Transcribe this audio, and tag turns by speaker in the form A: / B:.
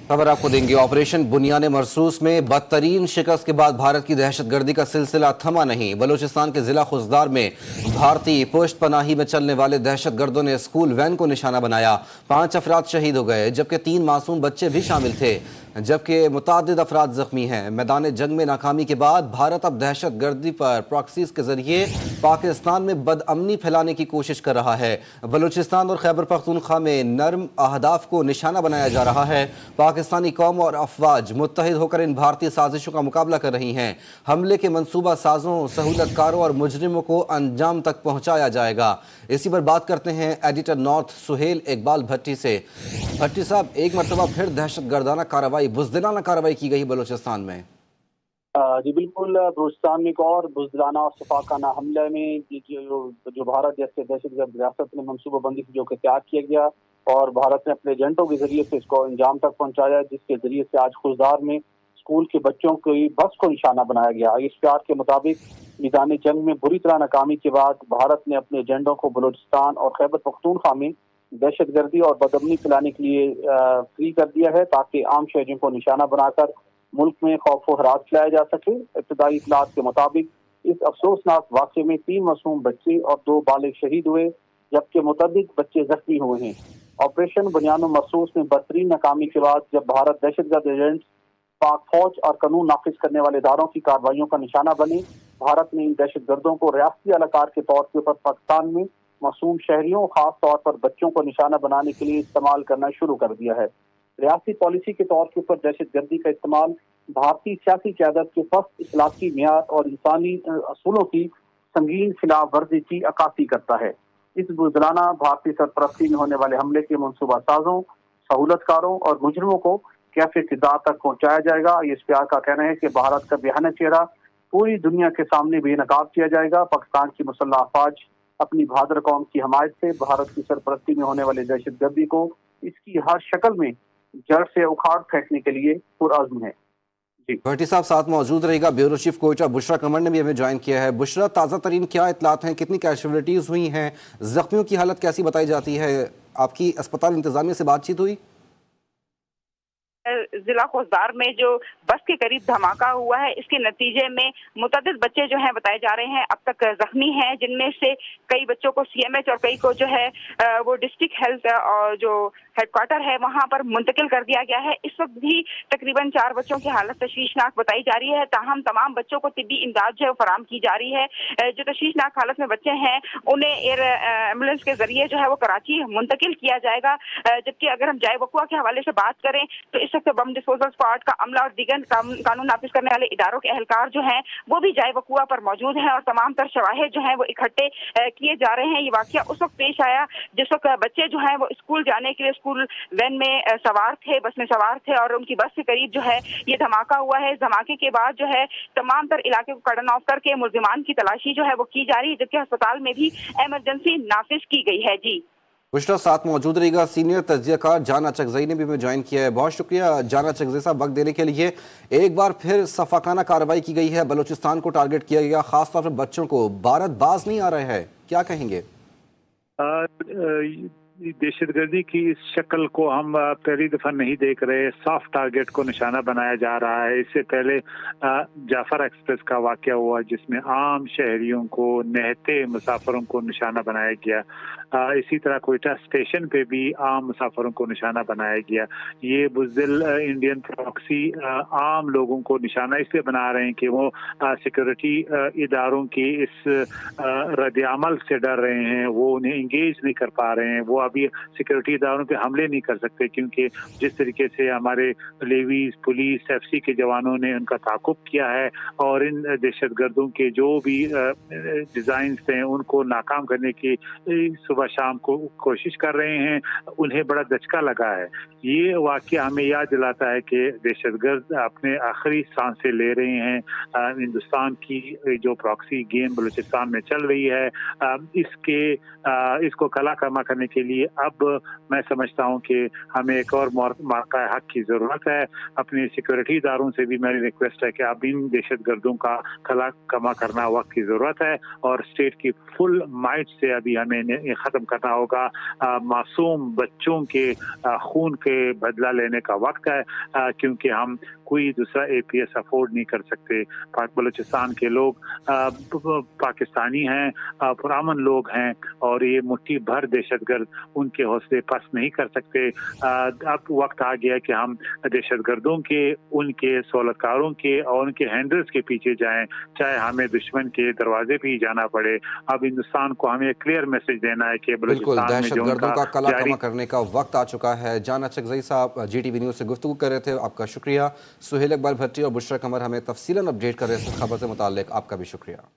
A: खबर आपको देंगे। ऑपरेशन बुनियान मरसूस में बदतरीन शिकस्त के बाद भारत की दहशतगर्दी का सिलसिला थमा नहीं। बलूचिस्तान के जिला खुजदार में भारतीय पुष्ट पनाही में चलने वाले दहशतगर्दों ने स्कूल वैन को निशाना बनाया। 5 अफराद शहीद हो गए जबकि 3 मासूम बच्चे भी शामिल थे, जबकि मुतादिद अफराद जख्मी हैं। मैदान जंग में नाकामी के बाद भारत अब दहशतगर्दी पर प्रॉक्सीज के जरिए पाकिस्तान में बदअमनी फैलाने की कोशिश कर रहा है। बलूचिस्तान और खैबर पख्तूनख्वा में नर्म अहदाफ को निशाना बनाया जा रहा है। पाकिस्तानी कौम और अफवाज मुत्तहिद होकर इन भारतीय साजिशों का मुकाबला कर रही हैं। हमले के मंसूबा साजों, सहूलतकारों और मुजरिमों को अंजाम तक पहुंचाया जाएगा। इसी पर बात करते हैं एडिटर नॉर्थ सुहेल इकबाल भट्टी से। भट्टी साहब, एक मरतबा फिर दहशतगर्दाना कार्रवाई, बुज़दिलाना कार्रवाई की गई बलूचिस्तान में।
B: जी बिल्कुल, बलूचिस्तान में एक और बुज़दिलाना और शफाकाना हमले में जो भारत जैसे दहशतगर्द रियासत ने मनसूबाबंदी से जो तैयार किया गया और भारत ने अपने एजेंटों के जरिए से इसको अंजाम तक पहुंचाया, जिसके जरिए से आज खुजदार में स्कूल के बच्चों की बस को निशाना बनाया गया। ISPR के मुताबिक मैदान जंग में बुरी तरह नाकामी के बाद भारत ने अपने एजेंटों को बलूचिस्तान और खैबर पख्तूनख्वा में दहशतगर्दी और बदअमनी फैलाने के लिए फ्री कर दिया है, ताकि आम शहरियों को निशाना बनाकर मुल्क में खौफ व हरास फैलाया जा सके। इब्तदाई इत्तलात के मुताबिक इस अफसोसनाक वाक़े में 3 मासूम बच्चे और 2 बालिग शहीद हुए, जबकि मुतअद्दिद बच्चे जख्मी हुए हैं। ऑपरेशन बुनियान मरसूस में बदतरीन नाकामी के बाद जब भारत दहशतगर्द एजेंट्स, पाक फौज और कानून नाफिज करने वाले इदारों की कार्रवाइयों का निशाना बने, भारत ने इन दहशतगर्दों को रियासती अहलकार के तौर के ऊपर पाकिस्तान में मासूम शहरियों, खास तौर पर बच्चों को निशाना बनाने के लिए इस्तेमाल करना शुरू कर दिया है। रियासती पॉलिसी के तौर के ऊपर दहशतगर्दी का इस्तेमाल भारतीय सियासी क़यादत के फर्स्ट इखलाकी मियार और इंसानी असूलों की संगीन खिलाफ वर्जी की अक्कासी करता है। इस बुज़दिलाना भारतीय सरपरस्ती में होने वाले हमले के मनसूबा साजों, सहूलतकारों और मुजरिमों को कैसे किरदार तक पहुंचाया जाएगा। ISPR का कहना है कि भारत का बेहाना चेहरा पूरी दुनिया के सामने बेनकाब किया जाएगा। पाकिस्तान की मुसल्लह अफवाज अपनी बहादुर कौम की हमायत से भारत की सरपरस्ती में होने वाले दहशतगर्दी को इसकी हर शक्ल में जड़ से उखाड़ फेंकने के लिए पुरअज़्म है।
A: भट्टी साहब साथ मौजूद रहेगा। ब्यूरो चीफ कोयटा बुशरा कमर ने भी हमें ज्वाइन किया है। बुशरा, ताज़ा तरीन क्या इतलात हैं, कितनी कैजुअलिटीज़ हुई हैं, जख्मियों की हालत कैसी बताई जाती है? आपकी अस्पताल इंतजामिया से बातचीत हुई?
C: जिला खुजदार में जो बस के करीब धमाका हुआ है, इसके नतीजे में मुतअद्दिद बच्चे जो हैं बताए जा रहे हैं अब तक जख्मी हैं, जिनमें से कई बच्चों को CMH और कई को जो है वो डिस्ट्रिक्ट हेल्थ और जो हेडक्वार्टर है वहां पर मुंतकिल कर दिया गया है। इस वक्त भी तकरीबन 4 बच्चों की हालत तशवीशनाक बताई जा रही है। ताहम तमाम बच्चों को तिब्बी इमदाद जो है फराहम की जा रही है। जो तशवीशनाक हालत में बच्चे हैं उन्हें एयर एम्बुलेंस के जरिए जो है वो कराची मुंतकिल किया जाएगा। जबकि अगर हम जाए वकुआ के हवाले से बात करें तो इस वक्त बम डिस्पोजल स्क्वाड का अमला और दीगर कानून नाफिज करने वाले इदारों के एहलकार जो हैं वो भी जाए वकुआ पर मौजूद हैं और तमाम तर शवाहिद जो हैं वो इकट्ठे किए जा रहे हैं। ये वाकया उस वक्त पेश आया जिस वक्त बच्चे जो हैं वो स्कूल जाने के लिए स्कूल वैन में सवार थे, बस में सवार थे और उनकी बस के करीब जो है ये धमाका हुआ है। इस धमाके के बाद जो है तमाम तर इलाके को कर्डन ऑफ करके मुल्जिमान की तलाशी जो है वो की जा रही है, जबकि अस्पताल में भी इमरजेंसी नाफिज की गई है। जी
A: बुशरा, साथ मौजूद रहेगा। सीनियर तज्जियाकार जाना चकजई ने भी हमें ज्वाइन किया है। बहुत शुक्रिया जाना चकजई साहब वक्त देने के लिए। एक बार फिर सफाकाना कार्रवाई की गई है, बलूचिस्तान को टारगेट किया गया, खासतौर पर बच्चों को। भारत बाज नहीं आ रहे हैं, क्या कहेंगे?
D: दहशतगर्दी की इस शक्ल को हम पहली दफा नहीं देख रहे। सॉफ्ट टारगेट को निशाना बनाया जा रहा है। इससे पहले जाफर एक्सप्रेस का वाकया हुआ जिसमें आम शहरियों को, नहते मुसाफिरों को निशाना बनाया गया। इसी तरह कोयटा स्टेशन पे भी आम मुसाफिरों को निशाना बनाया गया। ये बुज़दिल इंडियन प्रॉक्सी आम लोगों को निशाना इसलिए बना रहे हैं कि वो सिक्योरिटी इदारों की इस रद्द-ए-अमल से डर रहे हैं, वो उन्हें इंगेज नहीं कर पा रहे हैं, वो अभी सिक्योरिटी इदारों पे हमले नहीं कर सकते क्योंकि जिस तरीके से हमारे लेवीज, पुलिस, FC के जवानों ने उनका ताक़ुब किया है और इन दहशतगर्दों के जो भी डिज़ाइंस हैं उनको नाकाम करने की सुबह शाम को कोशिश कर रहे हैं, उन्हें बड़ा दचका लगा है। ये वाक़या हमें याद दिलाता है कि दहशतगर्द अपने आखिरी सांसें ले रहे हैं। हिंदुस्तान की जो प्रॉक्सी गेम बलूचिस्तान में चल रही है, इसको कला कमा करने के लिए अब मैं समझता हूं कि हमें एक और मौका हक की ज़रूरत है। अपने सिक्योरिटी इदारों से भी मेरी रिक्वेस्ट है कि अब इन दहशतगर्दों का कला कमा करना वक्त की ज़रूरत है और स्टेट की फुल माइट से अभी हमें ख़त्म करना होगा। मासूम बच्चों के खून के बदला लेने का वक्त है, क्योंकि हम कोई दूसरा APS अफोर्ड नहीं कर सकते। पाक बलूचिस्तान के लोग पाकिस्तानी हैं, पुरअमन लोग हैं, और ये मुट्ठी भर दहशतगर्द उनके हौसले पस्त नहीं कर सकते। अब वक्त आ गया कि हम दहशतगर्दों के, उनके सहूलतकारों के और उनके हैंडल्स के पीछे जाएं, चाहे हमें दुश्मन के दरवाजे पे ही जाना पड़े। अब हिंदुस्तान को हमें क्लियर मैसेज देना है कि
A: बिल्कुल,
D: बलूचिस्तान में जो
A: दहशतगर्दों
D: उनका
A: का कला कमा करने का वक्त आ चुका है। जान अचकज़ई साहब GTV न्यूज़ से गुफ्तगू कर रहे थे, आपका शुक्रिया। सुहेल इकबाल भट्टी और बुशरा कमर हमें तफसीलन अपडेट कर रहे थे खबर से मुताल्लिक, आपका भी शुक्रिया।